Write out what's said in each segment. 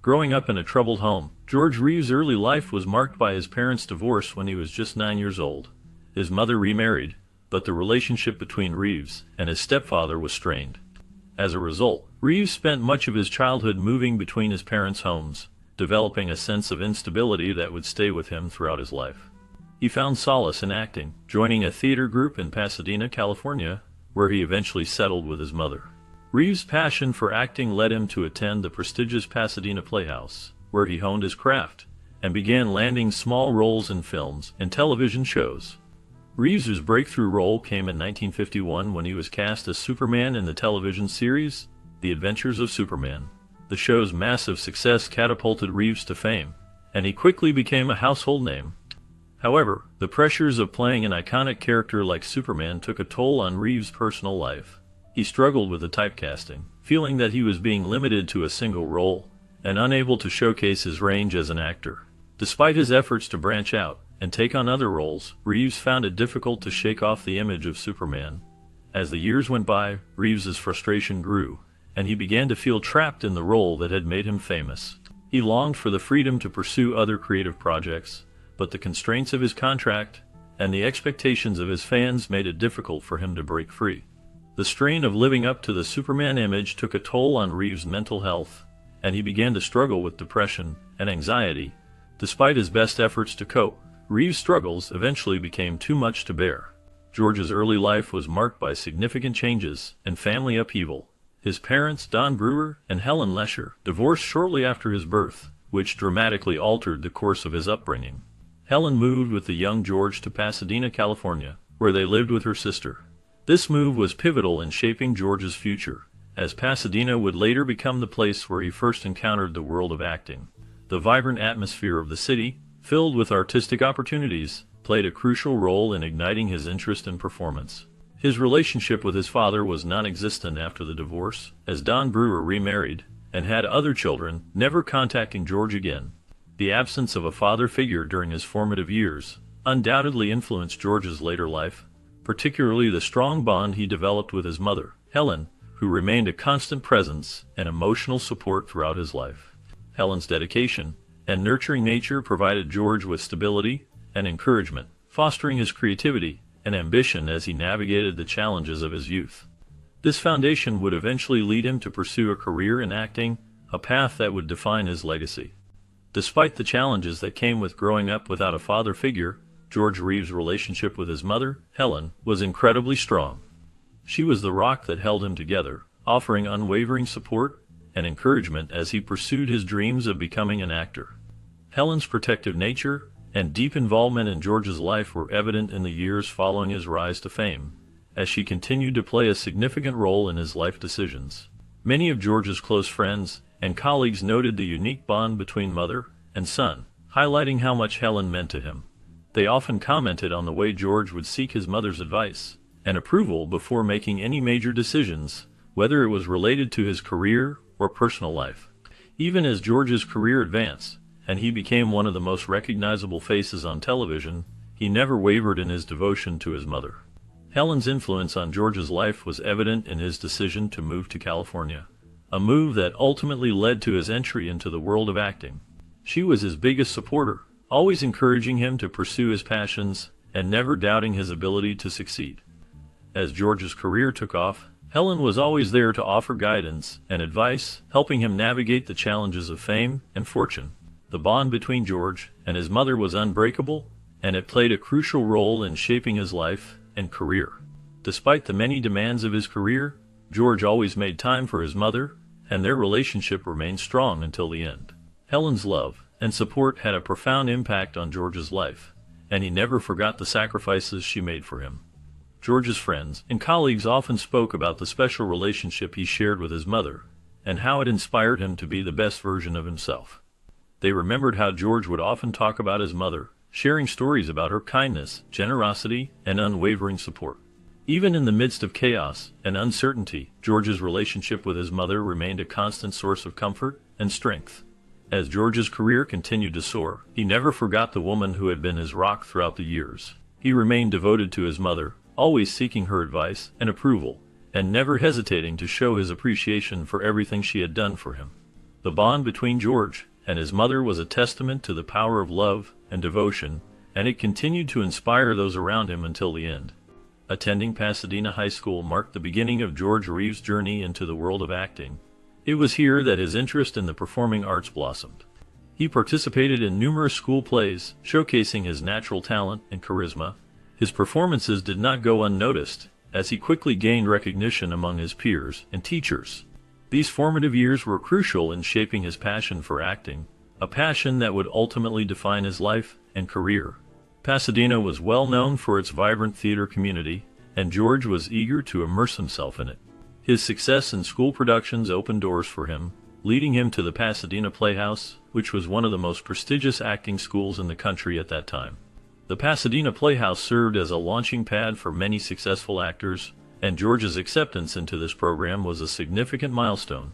Growing up in a troubled home, George Reeves' early life was marked by his parents' divorce when he was just 9 years old. His mother remarried, but the relationship between Reeves and his stepfather was strained. As a result, Reeves spent much of his childhood moving between his parents' homes, developing a sense of instability that would stay with him throughout his life. He found solace in acting, joining a theater group in Pasadena, California, where he eventually settled with his mother. Reeves' passion for acting led him to attend the prestigious Pasadena Playhouse, where he honed his craft and began landing small roles in films and television shows. Reeves' breakthrough role came in 1951 when he was cast as Superman in the television series The Adventures of Superman. The show's massive success catapulted Reeves to fame, and he quickly became a household name. However, the pressures of playing an iconic character like Superman took a toll on Reeves' personal life. He struggled with the typecasting, feeling that he was being limited to a single role and unable to showcase his range as an actor. Despite his efforts to branch out and take on other roles, Reeves found it difficult to shake off the image of Superman. As the years went by, Reeves' frustration grew, and he began to feel trapped in the role that had made him famous. He longed for the freedom to pursue other creative projects, but the constraints of his contract and the expectations of his fans made it difficult for him to break free. The strain of living up to the Superman image took a toll on Reeves' mental health, and he began to struggle with depression and anxiety. Despite his best efforts to cope, Reeves' struggles eventually became too much to bear. George's early life was marked by significant changes and family upheaval. His parents, Don Brewer and Helen Lesher, divorced shortly after his birth, which dramatically altered the course of his upbringing. Helen moved with the young George to Pasadena, California, where they lived with her sister. This move was pivotal in shaping George's future, as Pasadena would later become the place where he first encountered the world of acting. The vibrant atmosphere of the city, filled with artistic opportunities, played a crucial role in igniting his interest in performance. His relationship with his father was non-existent after the divorce, as Don Brewer remarried and had other children, never contacting George again. The absence of a father figure during his formative years undoubtedly influenced George's later life, particularly the strong bond he developed with his mother, Helen, who remained a constant presence and emotional support throughout his life. Helen's dedication and nurturing nature provided George with stability and encouragement, fostering his creativity and ambition as he navigated the challenges of his youth. This foundation would eventually lead him to pursue a career in acting, a path that would define his legacy. Despite the challenges that came with growing up without a father figure, George Reeves' relationship with his mother, Helen, was incredibly strong. She was the rock that held him together, offering unwavering support and encouragement as he pursued his dreams of becoming an actor. Helen's protective nature and deep involvement in George's life were evident in the years following his rise to fame, as she continued to play a significant role in his life decisions. Many of George's close friends and colleagues noted the unique bond between mother and son, highlighting how much Helen meant to him. They often commented on the way George would seek his mother's advice and approval before making any major decisions, whether it was related to his career or personal life. Even as George's career advanced, and he became one of the most recognizable faces on television, he never wavered in his devotion to his mother. Helen's influence on George's life was evident in his decision to move to California, a move that ultimately led to his entry into the world of acting. She was his biggest supporter, always encouraging him to pursue his passions and never doubting his ability to succeed. As George's career took off, Helen was always there to offer guidance and advice, helping him navigate the challenges of fame and fortune. The bond between George and his mother was unbreakable, and it played a crucial role in shaping his life and career. Despite the many demands of his career, George always made time for his mother, and their relationship remained strong until the end. Helen's love and support had a profound impact on George's life, and he never forgot the sacrifices she made for him. George's friends and colleagues often spoke about the special relationship he shared with his mother, and how it inspired him to be the best version of himself. They remembered how George would often talk about his mother, sharing stories about her kindness, generosity, and unwavering support. Even in the midst of chaos and uncertainty, George's relationship with his mother remained a constant source of comfort and strength. As George's career continued to soar, he never forgot the woman who had been his rock throughout the years. He remained devoted to his mother, always seeking her advice and approval, and never hesitating to show his appreciation for everything she had done for him. The bond between George and his mother was a testament to the power of love and devotion, and it continued to inspire those around him until the end. Attending Pasadena High School marked the beginning of George Reeves' journey into the world of acting. It was here that his interest in the performing arts blossomed. He participated in numerous school plays, showcasing his natural talent and charisma. His performances did not go unnoticed, as he quickly gained recognition among his peers and teachers. These formative years were crucial in shaping his passion for acting, a passion that would ultimately define his life and career. Pasadena was well known for its vibrant theater community, and George was eager to immerse himself in it. His success in school productions opened doors for him, leading him to the Pasadena Playhouse, which was one of the most prestigious acting schools in the country at that time. The Pasadena Playhouse served as a launching pad for many successful actors, and George's acceptance into this program was a significant milestone.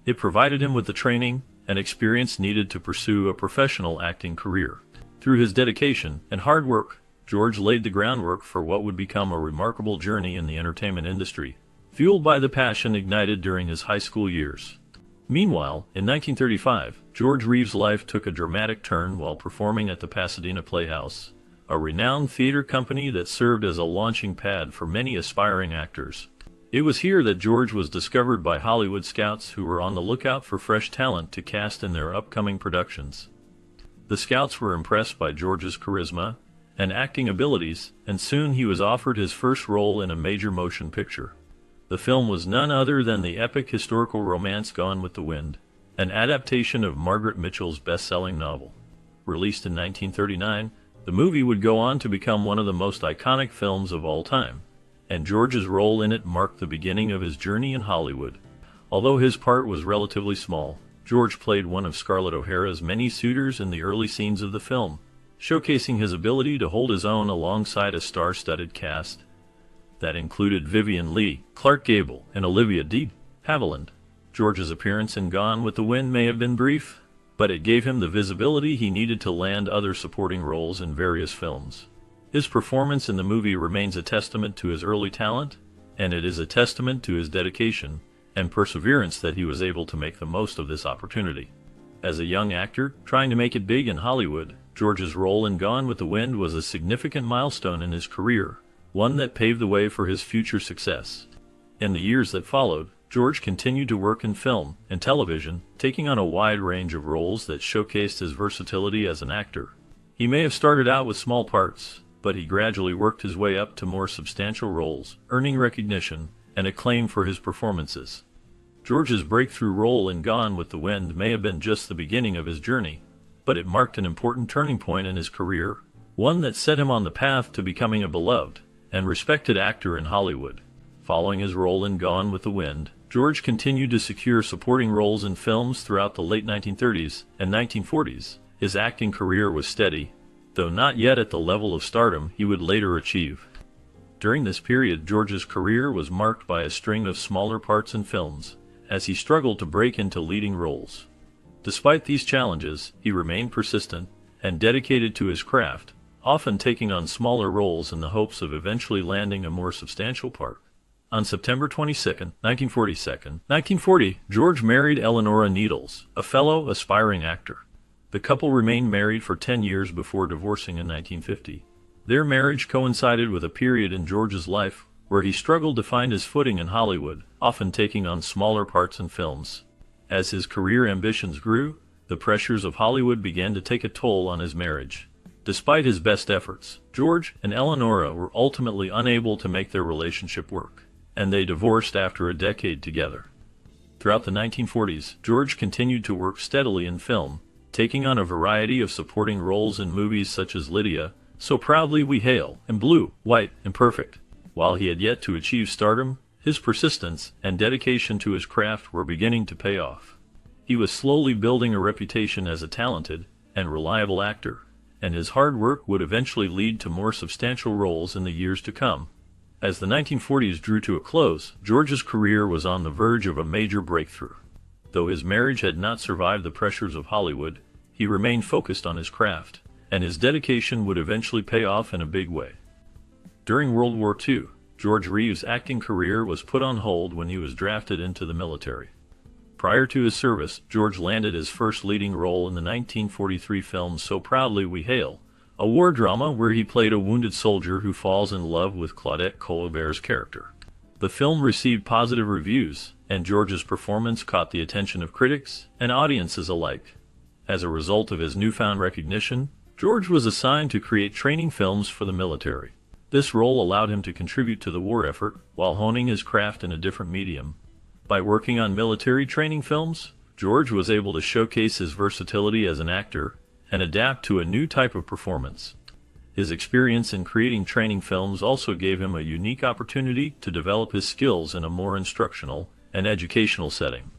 It provided him with the training and experience needed to pursue a professional acting career. Through his dedication and hard work, George laid the groundwork for what would become a remarkable journey in the entertainment industry, fueled by the passion ignited during his high school years. Meanwhile, in 1935, George Reeves' life took a dramatic turn while performing at the Pasadena Playhouse, a renowned theater company that served as a launching pad for many aspiring actors. It was here that George was discovered by Hollywood scouts who were on the lookout for fresh talent to cast in their upcoming productions. The scouts were impressed by George's charisma and acting abilities, and soon he was offered his first role in a major motion picture. The film was none other than the epic historical romance Gone with the Wind, an adaptation of Margaret Mitchell's best-selling novel. Released in 1939, the movie would go on to become one of the most iconic films of all time, and George's role in it marked the beginning of his journey in Hollywood. Although his part was relatively small, George played one of Scarlett O'Hara's many suitors in the early scenes of the film, showcasing his ability to hold his own alongside a star-studded cast that included Vivien Leigh, Clark Gable, and Olivia de Havilland. George's appearance in Gone with the Wind may have been brief, but it gave him the visibility he needed to land other supporting roles in various films. His performance in the movie remains a testament to his early talent, and it is a testament to his dedication and perseverance that he was able to make the most of this opportunity. As a young actor trying to make it big in Hollywood, George's role in Gone with the Wind was a significant milestone in his career, one that paved the way for his future success. In the years that followed, George continued to work in film and television, taking on a wide range of roles that showcased his versatility as an actor. He may have started out with small parts, but he gradually worked his way up to more substantial roles, earning recognition and acclaim for his performances. George's breakthrough role in Gone with the Wind may have been just the beginning of his journey, but it marked an important turning point in his career, one that set him on the path to becoming a beloved and respected actor in Hollywood. Following his role in Gone with the Wind, George continued to secure supporting roles in films throughout the late 1930s and 1940s. His acting career was steady, though not yet at the level of stardom he would later achieve. During this period, George's career was marked by a string of smaller parts in films, as he struggled to break into leading roles. Despite these challenges, he remained persistent and dedicated to his craft, often taking on smaller roles in the hopes of eventually landing a more substantial part. On September 22, 1940, George married Eleonora Needles, a fellow aspiring actor. The couple remained married for 10 years before divorcing in 1950. Their marriage coincided with a period in George's life where he struggled to find his footing in Hollywood, often taking on smaller parts in films. As his career ambitions grew, the pressures of Hollywood began to take a toll on his marriage. Despite his best efforts, George and Eleonora were ultimately unable to make their relationship work, and they divorced after a decade together. Throughout the 1940s, George continued to work steadily in film, taking on a variety of supporting roles in movies such as Lydia, So Proudly We Hail, and Blue, White, and Perfect. While he had yet to achieve stardom, his persistence and dedication to his craft were beginning to pay off. He was slowly building a reputation as a talented and reliable actor, and his hard work would eventually lead to more substantial roles in the years to come. As the 1940s drew to a close, George's career was on the verge of a major breakthrough. Though his marriage had not survived the pressures of Hollywood, he remained focused on his craft, and his dedication would eventually pay off in a big way. During World War II, George Reeves' acting career was put on hold when he was drafted into the military. Prior to his service, George landed his first leading role in the 1943 film So Proudly We Hail, a war drama where he played a wounded soldier who falls in love with Claudette Colbert's character. The film received positive reviews, and George's performance caught the attention of critics and audiences alike. As a result of his newfound recognition, George was assigned to create training films for the military. This role allowed him to contribute to the war effort while honing his craft in a different medium. By working on military training films, George was able to showcase his versatility as an actor and adapt to a new type of performance. His experience in creating training films also gave him a unique opportunity to develop his skills in a more instructional and educational setting.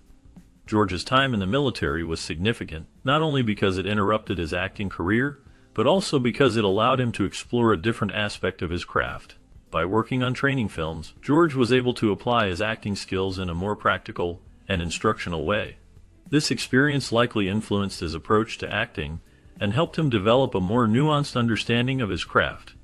George's time in the military was significant, not only because it interrupted his acting career, but also because it allowed him to explore a different aspect of his craft. By working on training films, George was able to apply his acting skills in a more practical and instructional way. This experience likely influenced his approach to acting and helped him develop a more nuanced understanding of his craft.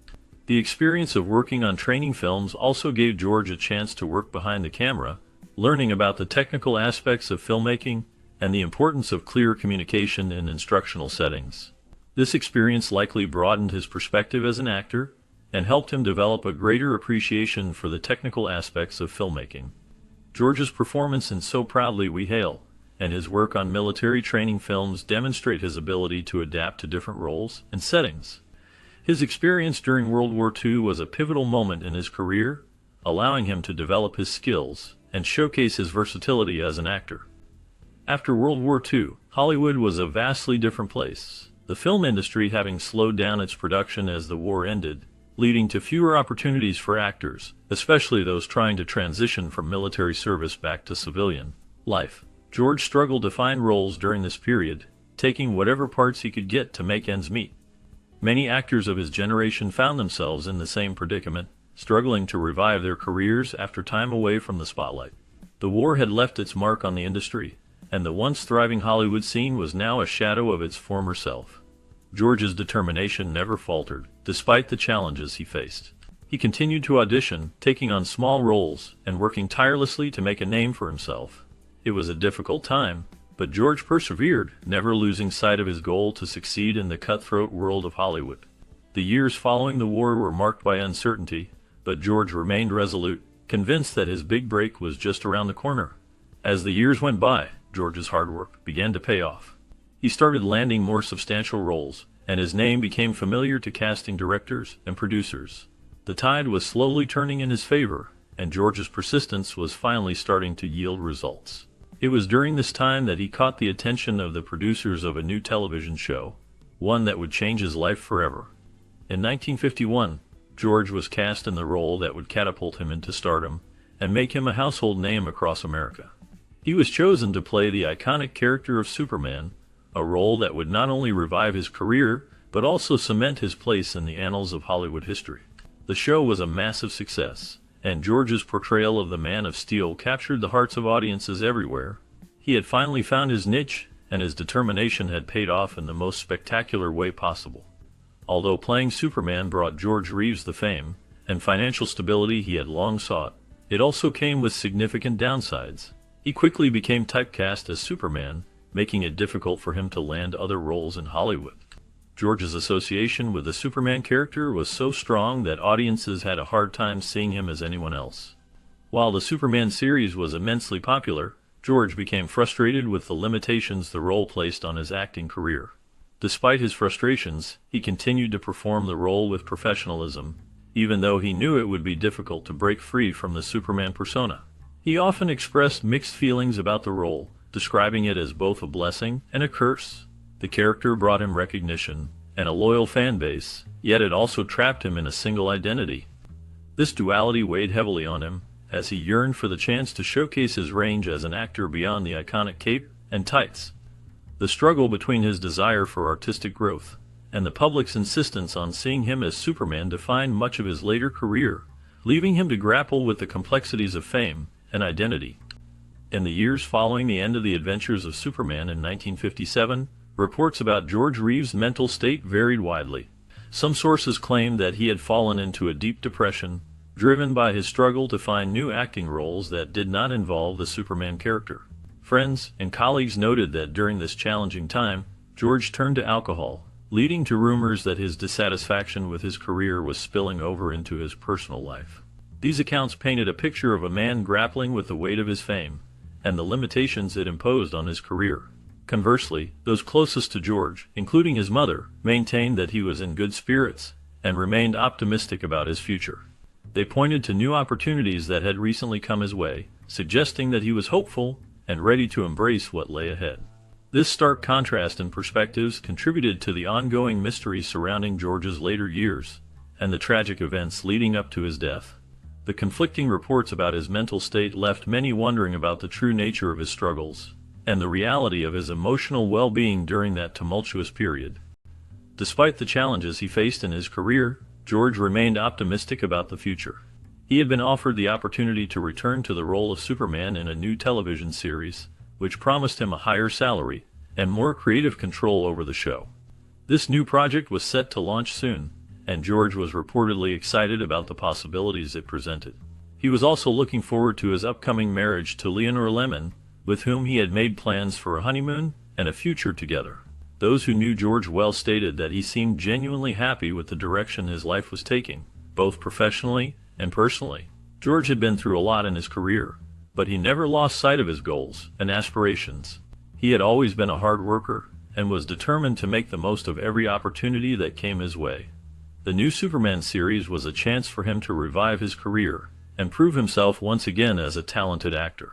The experience of working on training films also gave George a chance to work behind the camera, learning about the technical aspects of filmmaking and the importance of clear communication in instructional settings. This experience likely broadened his perspective as an actor and helped him develop a greater appreciation for the technical aspects of filmmaking. George's performance in So Proudly We Hail and his work on military training films demonstrate his ability to adapt to different roles and settings. His experience during World War II was a pivotal moment in his career, allowing him to develop his skills and showcase his versatility as an actor. After World War II, Hollywood was a vastly different place, the film industry having slowed down its production as the war ended, leading to fewer opportunities for actors, especially those trying to transition from military service back to civilian life. George struggled to find roles during this period, taking whatever parts he could get to make ends meet. Many actors of his generation found themselves in the same predicament, struggling to revive their careers after time away from the spotlight. The war had left its mark on the industry, and the once thriving Hollywood scene was now a shadow of its former self. George's determination never faltered, despite the challenges he faced. He continued to audition, taking on small roles, and working tirelessly to make a name for himself. It was a difficult time, but George persevered, never losing sight of his goal to succeed in the cutthroat world of Hollywood. The years following the war were marked by uncertainty, but George remained resolute, convinced that his big break was just around the corner. As the years went by, George's hard work began to pay off. He started landing more substantial roles, and his name became familiar to casting directors and producers. The tide was slowly turning in his favor, and George's persistence was finally starting to yield results. It was during this time that he caught the attention of the producers of a new television show, one that would change his life forever. In 1951, George was cast in the role that would catapult him into stardom and make him a household name across America. He was chosen to play the iconic character of Superman, a role that would not only revive his career, but also cement his place in the annals of Hollywood history. The show was a massive success, and George's portrayal of the Man of Steel captured the hearts of audiences everywhere. He had finally found his niche, and his determination had paid off in the most spectacular way possible. Although playing Superman brought George Reeves the fame and financial stability he had long sought, it also came with significant downsides. He quickly became typecast as Superman, making it difficult for him to land other roles in Hollywood. George's association with the Superman character was so strong that audiences had a hard time seeing him as anyone else. While the Superman series was immensely popular, George became frustrated with the limitations the role placed on his acting career. Despite his frustrations, he continued to perform the role with professionalism, even though he knew it would be difficult to break free from the Superman persona. He often expressed mixed feelings about the role, describing it as both a blessing and a curse. The character brought him recognition and a loyal fan base, yet it also trapped him in a single identity. This duality weighed heavily on him, as he yearned for the chance to showcase his range as an actor beyond the iconic cape and tights. The struggle between his desire for artistic growth and the public's insistence on seeing him as Superman defined much of his later career, leaving him to grapple with the complexities of fame and identity. In the years following the end of the adventures of Superman in 1957, reports about George Reeves' mental state varied widely. Some sources claimed that he had fallen into a deep depression, driven by his struggle to find new acting roles that did not involve the Superman character. Friends and colleagues noted that during this challenging time, George turned to alcohol, leading to rumors that his dissatisfaction with his career was spilling over into his personal life. These accounts painted a picture of a man grappling with the weight of his fame and the limitations it imposed on his career. Conversely, those closest to George, including his mother, maintained that he was in good spirits and remained optimistic about his future. They pointed to new opportunities that had recently come his way, suggesting that he was hopeful and ready to embrace what lay ahead. This stark contrast in perspectives contributed to the ongoing mystery surrounding George's later years and the tragic events leading up to his death. The conflicting reports about his mental state left many wondering about the true nature of his struggles and the reality of his emotional well-being during that tumultuous period. Despite the challenges he faced in his career, George remained optimistic about the future. He had been offered the opportunity to return to the role of Superman in a new television series, which promised him a higher salary and more creative control over the show. This new project was set to launch soon, and George was reportedly excited about the possibilities it presented. He was also looking forward to his upcoming marriage to Leonore Lemon, with whom he had made plans for a honeymoon and a future together. Those who knew George well stated that he seemed genuinely happy with the direction his life was taking, both professionally and personally. George had been through a lot in his career, but he never lost sight of his goals and aspirations. He had always been a hard worker and was determined to make the most of every opportunity that came his way. The new Superman series was a chance for him to revive his career and prove himself once again as a talented actor.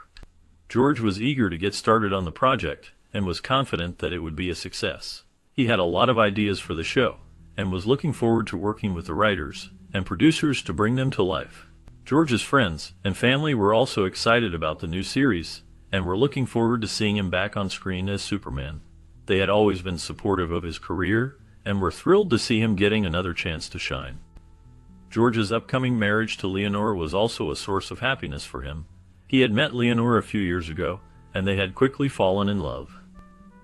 George was eager to get started on the project and was confident that it would be a success. He had a lot of ideas for the show and was looking forward to working with the writers and producers to bring them to life. George's friends and family were also excited about the new series and were looking forward to seeing him back on screen as Superman. They had always been supportive of his career and were thrilled to see him getting another chance to shine. George's upcoming marriage to Leonore was also a source of happiness for him. He had met Leonore a few years ago, and they had quickly fallen in love.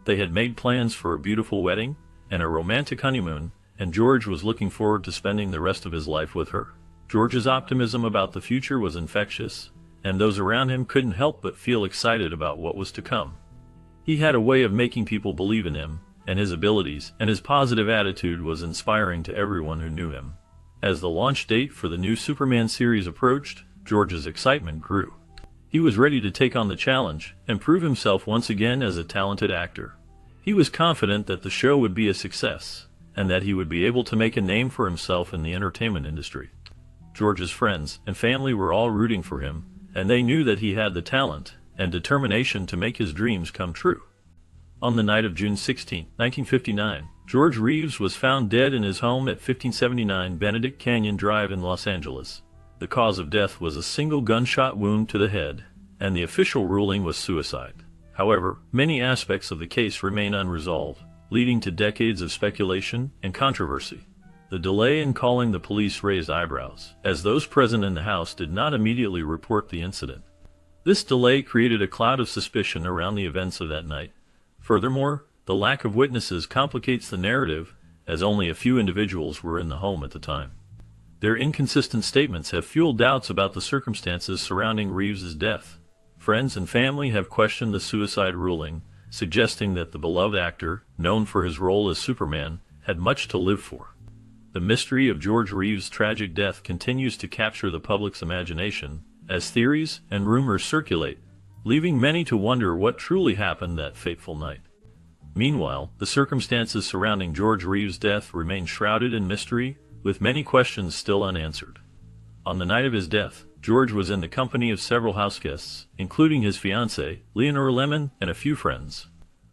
They had made plans for a beautiful wedding and a romantic honeymoon, and George was looking forward to spending the rest of his life with her. George's optimism about the future was infectious, and those around him couldn't help but feel excited about what was to come. He had a way of making people believe in him and his abilities, and his positive attitude was inspiring to everyone who knew him. As the launch date for the new Superman series approached, George's excitement grew. He was ready to take on the challenge and prove himself once again as a talented actor. He was confident that the show would be a success, and that he would be able to make a name for himself in the entertainment industry. George's friends and family were all rooting for him, and they knew that he had the talent and determination to make his dreams come true. On the night of June 16, 1959, George Reeves was found dead in his home at 1579 Benedict Canyon Drive in Los Angeles. The cause of death was a single gunshot wound to the head, and the official ruling was suicide. However, many aspects of the case remain unresolved, leading to decades of speculation and controversy. The delay in calling the police raised eyebrows, as those present in the house did not immediately report the incident. This delay created a cloud of suspicion around the events of that night. Furthermore, the lack of witnesses complicates the narrative, as only a few individuals were in the home at the time. Their inconsistent statements have fueled doubts about the circumstances surrounding Reeves' death. Friends and family have questioned the suicide ruling, suggesting that the beloved actor, known for his role as Superman, had much to live for. The mystery of George Reeves' tragic death continues to capture the public's imagination, as theories and rumors circulate, leaving many to wonder what truly happened that fateful night. Meanwhile, the circumstances surrounding George Reeves' death remain shrouded in mystery, with many questions still unanswered. On the night of his death, George was in the company of several houseguests, including his fiancée, Leonore Lemon, and a few friends.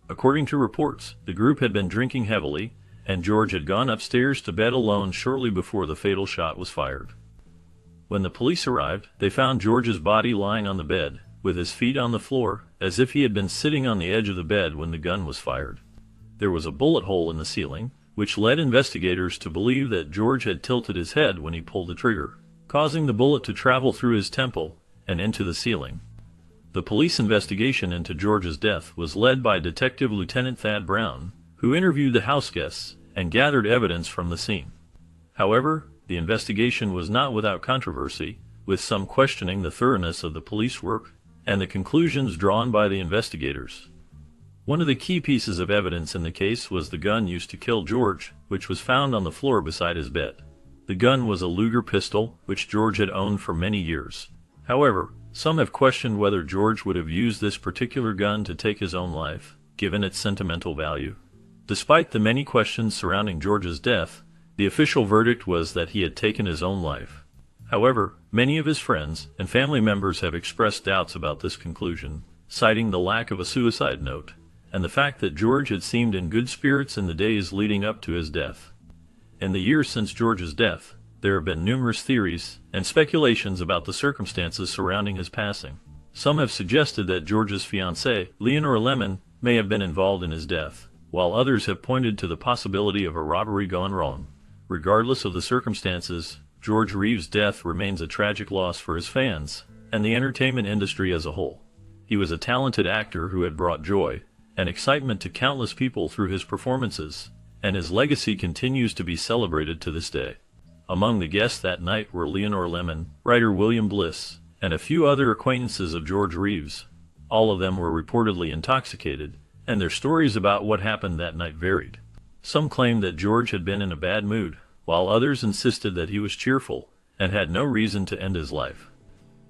According to reports, the group had been drinking heavily, and George had gone upstairs to bed alone shortly before the fatal shot was fired. When the police arrived, they found George's body lying on the bed, with his feet on the floor, as if he had been sitting on the edge of the bed when the gun was fired. There was a bullet hole in the ceiling, which led investigators to believe that George had tilted his head when he pulled the trigger, causing the bullet to travel through his temple and into the ceiling. The police investigation into George's death was led by Detective Lieutenant Thad Brown, who interviewed the houseguests and gathered evidence from the scene. However, the investigation was not without controversy, with some questioning the thoroughness of the police work and the conclusions drawn by the investigators. One of the key pieces of evidence in the case was the gun used to kill George, which was found on the floor beside his bed. The gun was a Luger pistol, which George had owned for many years. However, some have questioned whether George would have used this particular gun to take his own life, given its sentimental value. Despite the many questions surrounding George's death, the official verdict was that he had taken his own life. However, many of his friends and family members have expressed doubts about this conclusion, citing the lack of a suicide note, and the fact that George had seemed in good spirits in the days leading up to his death. In the years since George's death, there have been numerous theories and speculations about the circumstances surrounding his passing. Some have suggested that George's fiancée, Leonora Lemon, may have been involved in his death, while others have pointed to the possibility of a robbery gone wrong. Regardless of the circumstances, George Reeves' death remains a tragic loss for his fans and the entertainment industry as a whole. He was a talented actor who had brought joy and excitement to countless people through his performances, and his legacy continues to be celebrated to this day. Among the guests that night were Leonora Lemon, writer William Bliss, and a few other acquaintances of George Reeves. All of them were reportedly intoxicated, and their stories about what happened that night varied. Some claimed that George had been in a bad mood, while others insisted that he was cheerful and had no reason to end his life.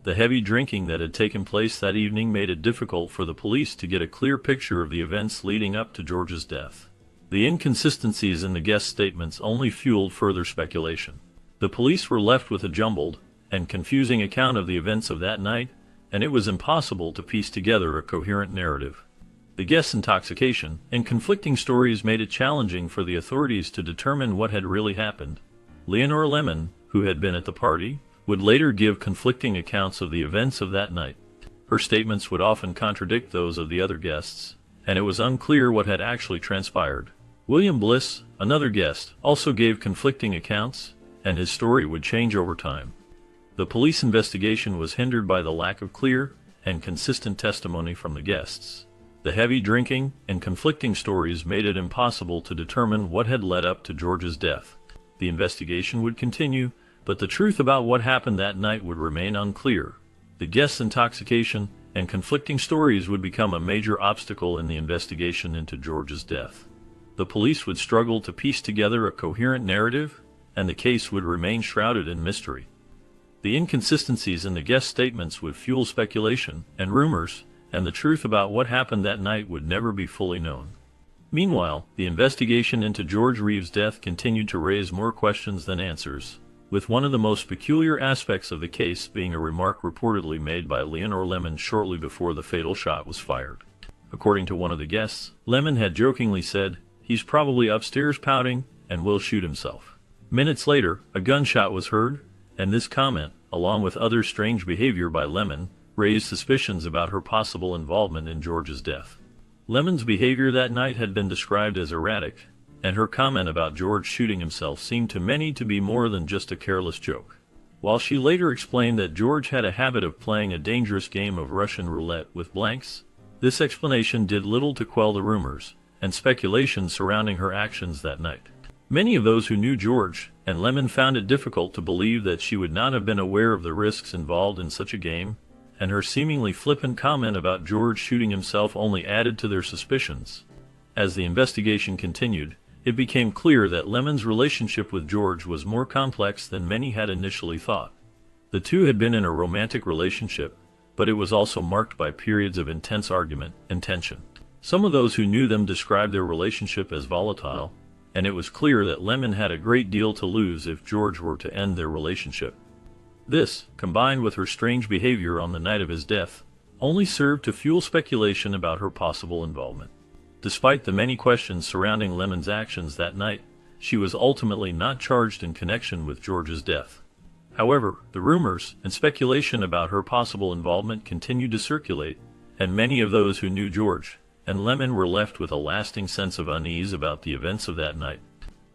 The heavy drinking that had taken place that evening made it difficult for the police to get a clear picture of the events leading up to George's death. The inconsistencies in the guest statements only fueled further speculation. The police were left with a jumbled and confusing account of the events of that night, and it was impossible to piece together a coherent narrative. The guests' intoxication and conflicting stories made it challenging for the authorities to determine what had really happened. Leonora Lemon, who had been at the party, would later give conflicting accounts of the events of that night. Her statements would often contradict those of the other guests, and it was unclear what had actually transpired. William Bliss, another guest, also gave conflicting accounts, and his story would change over time. The police investigation was hindered by the lack of clear and consistent testimony from the guests. The heavy drinking and conflicting stories made it impossible to determine what had led up to George's death. The investigation would continue, but the truth about what happened that night would remain unclear. The guests' intoxication and conflicting stories would become a major obstacle in the investigation into George's death. The police would struggle to piece together a coherent narrative, and the case would remain shrouded in mystery. The inconsistencies in the guest statements would fuel speculation and rumors, and the truth about what happened that night would never be fully known. Meanwhile, the investigation into George Reeves' death continued to raise more questions than answers, with one of the most peculiar aspects of the case being a remark reportedly made by Leonora Lemon shortly before the fatal shot was fired. According to one of the guests, Lemon had jokingly said, "He's probably upstairs pouting and will shoot himself." Minutes later, a gunshot was heard, and this comment, along with other strange behavior by Lemon, raised suspicions about her possible involvement in George's death. Lemon's behavior that night had been described as erratic, and her comment about George shooting himself seemed to many to be more than just a careless joke. While she later explained that George had a habit of playing a dangerous game of Russian roulette with blanks, this explanation did little to quell the rumors and speculation surrounding her actions that night. Many of those who knew George and Lemon found it difficult to believe that she would not have been aware of the risks involved in such a game, and her seemingly flippant comment about George shooting himself only added to their suspicions. As the investigation continued, it became clear that Lemon's relationship with George was more complex than many had initially thought. The two had been in a romantic relationship, but it was also marked by periods of intense argument and tension. Some of those who knew them described their relationship as volatile, and it was clear that Lemon had a great deal to lose if George were to end their relationship. This, combined with her strange behavior on the night of his death, only served to fuel speculation about her possible involvement. Despite the many questions surrounding Lemon's actions that night, she was ultimately not charged in connection with George's death. However, the rumors and speculation about her possible involvement continued to circulate, and many of those who knew George and Lemon were left with a lasting sense of unease about the events of that night.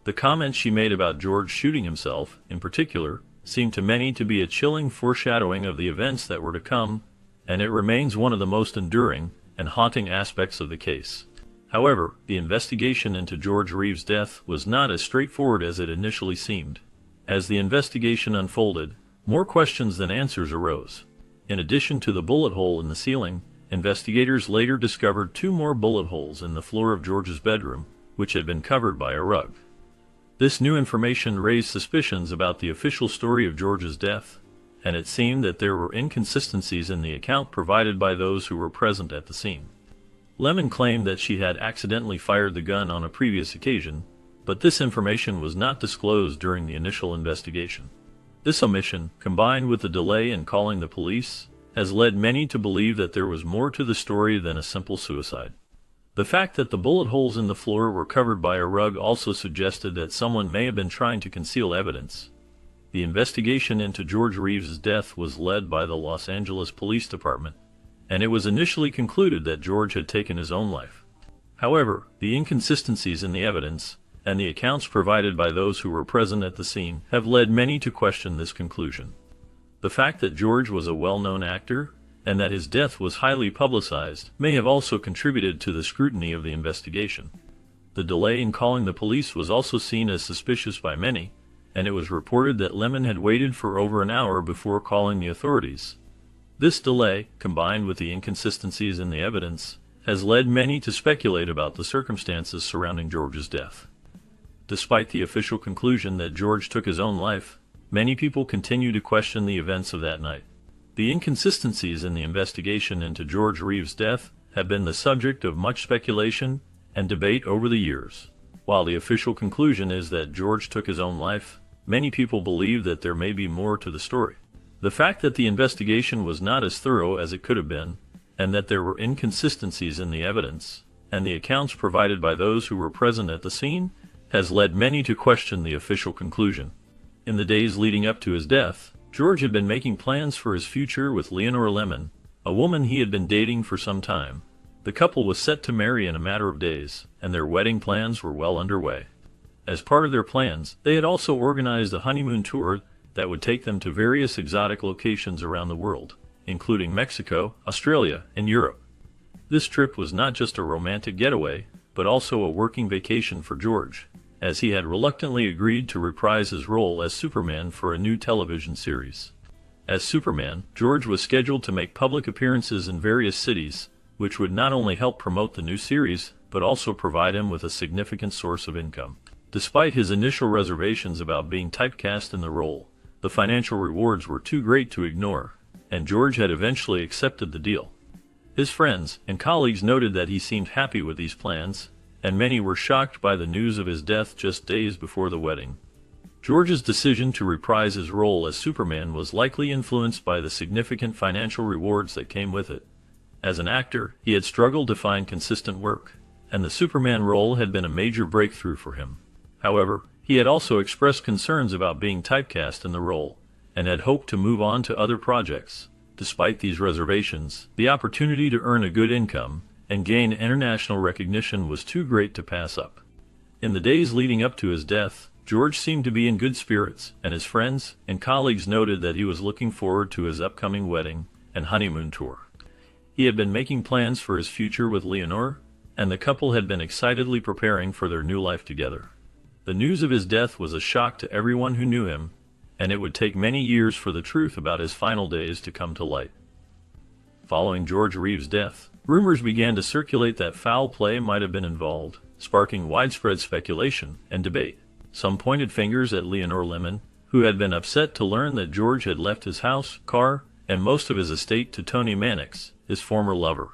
The comments she made about George shooting himself, in particular, seemed to many to be a chilling foreshadowing of the events that were to come, and it remains one of the most enduring and haunting aspects of the case. However, the investigation into George Reeves' death was not as straightforward as it initially seemed. As the investigation unfolded, more questions than answers arose. In addition to the bullet hole in the ceiling, investigators later discovered 2 more bullet holes in the floor of George's bedroom, which had been covered by a rug. This new information raised suspicions about the official story of George's death, and it seemed that there were inconsistencies in the account provided by those who were present at the scene. Lemon claimed that she had accidentally fired the gun on a previous occasion, but this information was not disclosed during the initial investigation. This omission, combined with the delay in calling the police, has led many to believe that there was more to the story than a simple suicide. The fact that the bullet holes in the floor were covered by a rug also suggested that someone may have been trying to conceal evidence. The investigation into George Reeves' death was led by the Los Angeles Police Department, and it was initially concluded that George had taken his own life. However, the inconsistencies in the evidence and the accounts provided by those who were present at the scene have led many to question this conclusion. The fact that George was a well-known actor and that his death was highly publicized may have also contributed to the scrutiny of the investigation. The delay in calling the police was also seen as suspicious by many, and it was reported that Lemon had waited for over an hour before calling the authorities. This delay, combined with the inconsistencies in the evidence, has led many to speculate about the circumstances surrounding George's death. Despite the official conclusion that George took his own life, many people continue to question the events of that night. The inconsistencies in the investigation into George Reeves' death have been the subject of much speculation and debate over the years. While the official conclusion is that George took his own life, many people believe that there may be more to the story. The fact that the investigation was not as thorough as it could have been, and that there were inconsistencies in the evidence and the accounts provided by those who were present at the scene, has led many to question the official conclusion. In the days leading up to his death, George had been making plans for his future with Leonore Lemon, a woman he had been dating for some time. The couple was set to marry in a matter of days, and their wedding plans were well underway. As part of their plans, they had also organized a honeymoon tour that would take them to various exotic locations around the world, including Mexico, Australia, and Europe. This trip was not just a romantic getaway, but also a working vacation for George, as he had reluctantly agreed to reprise his role as Superman for a new television series. As Superman, George was scheduled to make public appearances in various cities, which would not only help promote the new series, but also provide him with a significant source of income. Despite his initial reservations about being typecast in the role, the financial rewards were too great to ignore, and George had eventually accepted the deal. His friends and colleagues noted that he seemed happy with these plans, and many were shocked by the news of his death just days before the wedding. George's decision to reprise his role as Superman was likely influenced by the significant financial rewards that came with it. As an actor, he had struggled to find consistent work, and the Superman role had been a major breakthrough for him. However, he had also expressed concerns about being typecast in the role, and had hoped to move on to other projects. Despite these reservations, the opportunity to earn a good income and gain international recognition was too great to pass up. In the days leading up to his death, George seemed to be in good spirits, and his friends and colleagues noted that he was looking forward to his upcoming wedding and honeymoon tour. He had been making plans for his future with Leonore, and the couple had been excitedly preparing for their new life together. The news of his death was a shock to everyone who knew him, and it would take many years for the truth about his final days to come to light. Following George Reeves' death, rumors began to circulate that foul play might have been involved, sparking widespread speculation and debate. Some pointed fingers at Leonore Lemon, who had been upset to learn that George had left his house, car, and most of his estate to Tony Mannix, his former lover.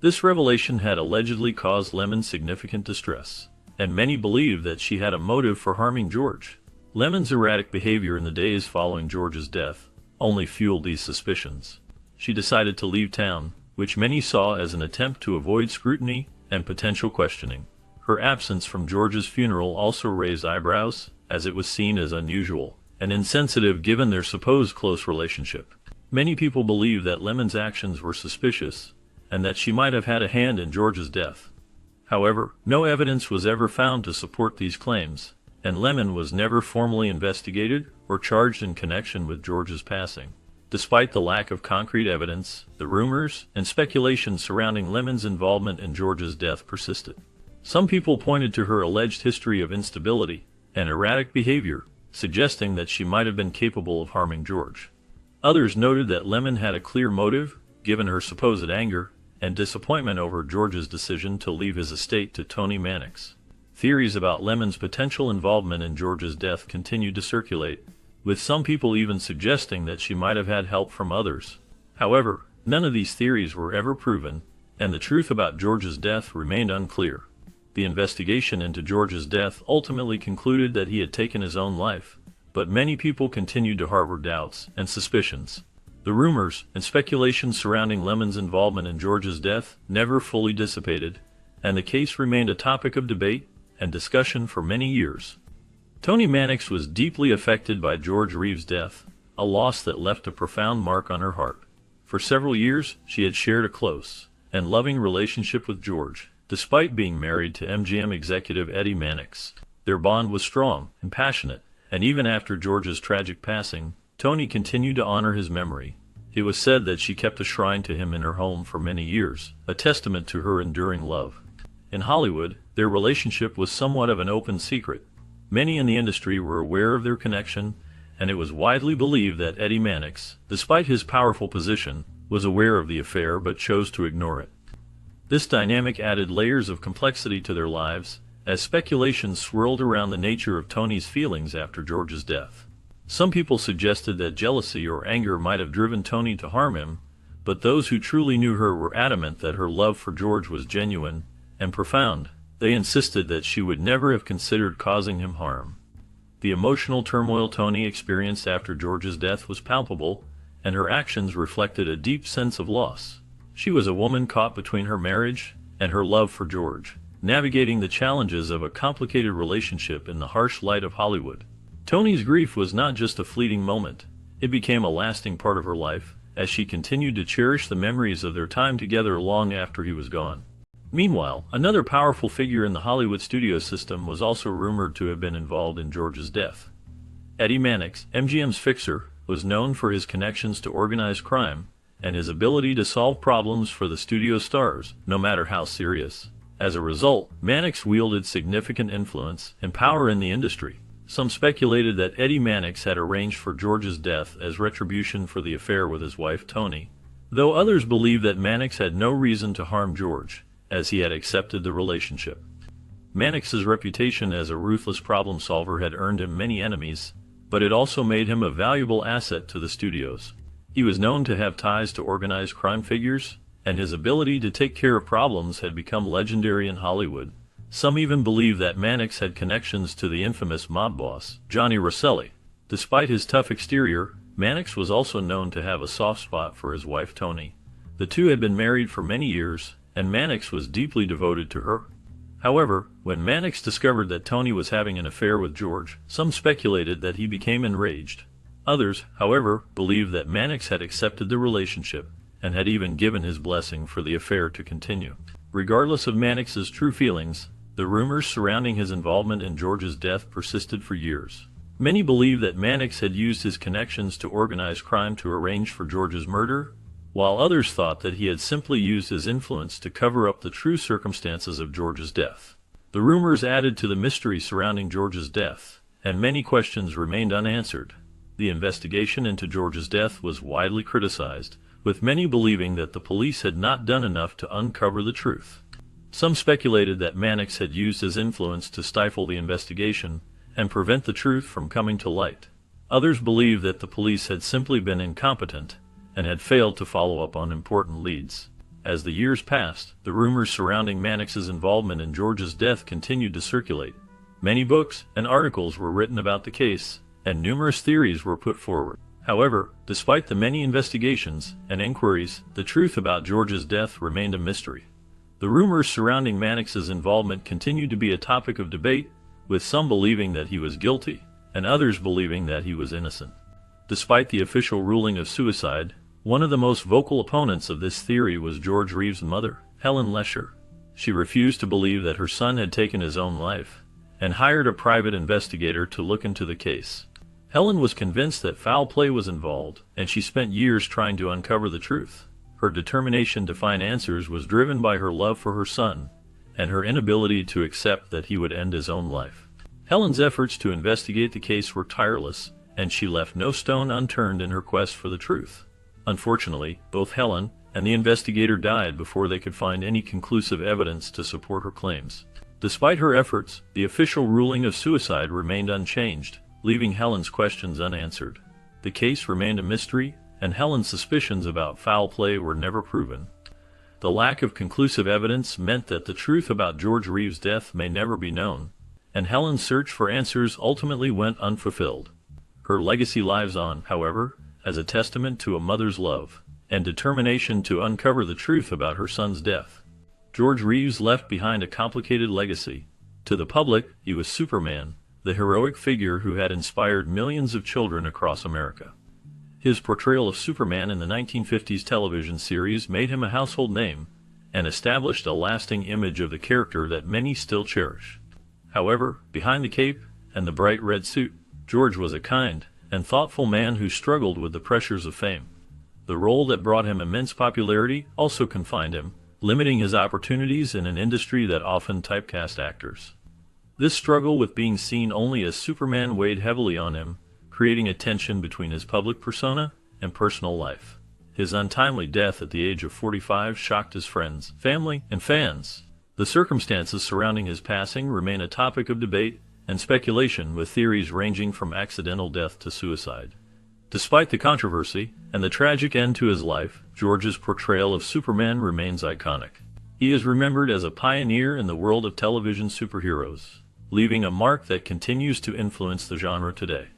This revelation had allegedly caused Lemon significant distress, and many believed that she had a motive for harming George. Lemon's erratic behavior in the days following George's death only fueled these suspicions. She decided to leave town, which many saw as an attempt to avoid scrutiny and potential questioning. Her absence from George's funeral also raised eyebrows, as it was seen as unusual and insensitive given their supposed close relationship. Many people believed that Lemon's actions were suspicious, and that she might have had a hand in George's death. However, no evidence was ever found to support these claims, and Lemon was never formally investigated or charged in connection with George's passing. Despite the lack of concrete evidence, the rumors and speculation surrounding Lemon's involvement in George's death persisted. Some people pointed to her alleged history of instability and erratic behavior, suggesting that she might have been capable of harming George. Others noted that Lemon had a clear motive, given her supposed anger and disappointment over George's decision to leave his estate to Tony Mannix. Theories about Lemon's potential involvement in George's death continued to circulate, with some people even suggesting that she might have had help from others. However, none of these theories were ever proven, and the truth about George's death remained unclear. The investigation into George's death ultimately concluded that he had taken his own life, but many people continued to harbor doubts and suspicions. The rumors and speculations surrounding Lemon's involvement in George's death never fully dissipated, and the case remained a topic of debate and discussion for many years. Tony Mannix was deeply affected by George Reeves' death, a loss that left a profound mark on her heart. For several years, she had shared a close and loving relationship with George, despite being married to MGM executive Eddie Mannix. Their bond was strong and passionate, and even after George's tragic passing, Tony continued to honor his memory. It was said that she kept a shrine to him in her home for many years, a testament to her enduring love. In Hollywood, their relationship was somewhat of an open secret. Many in the industry were aware of their connection, and it was widely believed that Eddie Mannix, despite his powerful position, was aware of the affair but chose to ignore it. This dynamic added layers of complexity to their lives, as speculations swirled around the nature of Tony's feelings after George's death. Some people suggested that jealousy or anger might have driven Tony to harm him, but those who truly knew her were adamant that her love for George was genuine and profound. They insisted that she would never have considered causing him harm. The emotional turmoil Tony experienced after George's death was palpable, and her actions reflected a deep sense of loss. She was a woman caught between her marriage and her love for George, navigating the challenges of a complicated relationship in the harsh light of Hollywood. Tony's grief was not just a fleeting moment. It became a lasting part of her life, as she continued to cherish the memories of their time together long after he was gone. Meanwhile, another powerful figure in the Hollywood studio system was also rumored to have been involved in George's death. Eddie Mannix, MGM's fixer, was known for his connections to organized crime and his ability to solve problems for the studio stars, no matter how serious. As a result, Mannix wielded significant influence and power in the industry. Some speculated that Eddie Mannix had arranged for George's death as retribution for the affair with his wife Tony, though others believed that Mannix had no reason to harm George, as he had accepted the relationship. Mannix's reputation as a ruthless problem solver had earned him many enemies, but it also made him a valuable asset to the studios. He was known to have ties to organized crime figures, and his ability to take care of problems had become legendary in Hollywood. Some even believe that Mannix had connections to the infamous mob boss, Johnny Rosselli. Despite his tough exterior, Mannix was also known to have a soft spot for his wife Tony. The two had been married for many years, and Mannix was deeply devoted to her. However, when Mannix discovered that Tony was having an affair with George, some speculated that he became enraged. Others, however, believed that Mannix had accepted the relationship and had even given his blessing for the affair to continue. Regardless of Mannix's true feelings, the rumors surrounding his involvement in George's death persisted for years. Many believed that Mannix had used his connections to organized crime to arrange for George's murder, while others thought that he had simply used his influence to cover up the true circumstances of George's death. The rumors added to the mystery surrounding George's death, and many questions remained unanswered. The investigation into George's death was widely criticized, with many believing that the police had not done enough to uncover the truth. Some speculated that Mannix had used his influence to stifle the investigation and prevent the truth from coming to light. Others believed that the police had simply been incompetent and had failed to follow up on important leads. As the years passed, the rumors surrounding Mannix's involvement in George's death continued to circulate. Many books and articles were written about the case, and numerous theories were put forward. However, despite the many investigations and inquiries, the truth about George's death remained a mystery. The rumors surrounding Mannix's involvement continued to be a topic of debate, with some believing that he was guilty and others believing that he was innocent. Despite the official ruling of suicide, one of the most vocal opponents of this theory was George Reeves' mother, Helen Lesher. She refused to believe that her son had taken his own life, and hired a private investigator to look into the case. Helen was convinced that foul play was involved, and she spent years trying to uncover the truth. Her determination to find answers was driven by her love for her son, and her inability to accept that he would end his own life. Helen's efforts to investigate the case were tireless, and she left no stone unturned in her quest for the truth. Unfortunately, both Helen and the investigator died before they could find any conclusive evidence to support her claims. Despite her efforts, the official ruling of suicide remained unchanged, leaving Helen's questions unanswered. The case remained a mystery, and Helen's suspicions about foul play were never proven. The lack of conclusive evidence meant that the truth about George Reeves' death may never be known, and Helen's search for answers ultimately went unfulfilled. Her legacy lives on, however, as a testament to a mother's love and determination to uncover the truth about her son's death. George Reeves left behind a complicated legacy. To the public, he was Superman, the heroic figure who had inspired millions of children across America. His portrayal of Superman in the 1950s television series made him a household name and established a lasting image of the character that many still cherish. However, behind the cape and the bright red suit, George was a kind and thoughtful man who struggled with the pressures of fame. The role that brought him immense popularity also confined him, limiting his opportunities in an industry that often typecast actors. This struggle with being seen only as Superman weighed heavily on him, creating a tension between his public persona and personal life. His untimely death at the age of 45 shocked his friends, family, and fans. The circumstances surrounding his passing remain a topic of debate and speculation, with theories ranging from accidental death to suicide. Despite the controversy and the tragic end to his life, George's portrayal of Superman remains iconic. He is remembered as a pioneer in the world of television superheroes, leaving a mark that continues to influence the genre today.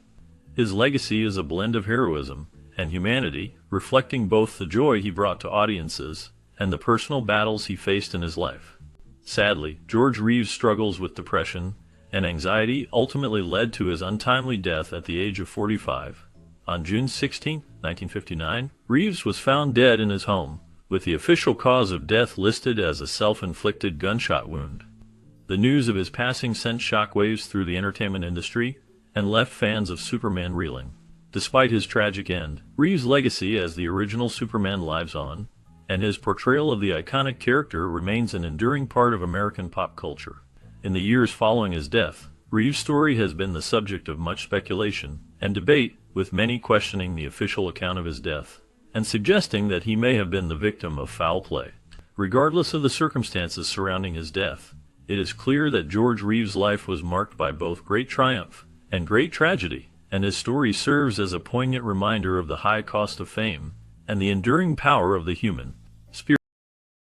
His legacy is a blend of heroism and humanity, reflecting both the joy he brought to audiences and the personal battles he faced in his life. Sadly, George Reeves' struggles with depression and anxiety ultimately led to his untimely death at the age of 45. On June 16, 1959, Reeves was found dead in his home, with the official cause of death listed as a self-inflicted gunshot wound. The news of his passing sent shockwaves through the entertainment industry and left fans of Superman reeling. Despite his tragic end, Reeves' legacy as the original Superman lives on, and his portrayal of the iconic character remains an enduring part of American pop culture. In the years following his death, Reeves' story has been the subject of much speculation and debate, with many questioning the official account of his death and suggesting that he may have been the victim of foul play. Regardless of the circumstances surrounding his death, it is clear that George Reeves' life was marked by both great triumph and great tragedy, and his story serves as a poignant reminder of the high cost of fame and the enduring power of the human.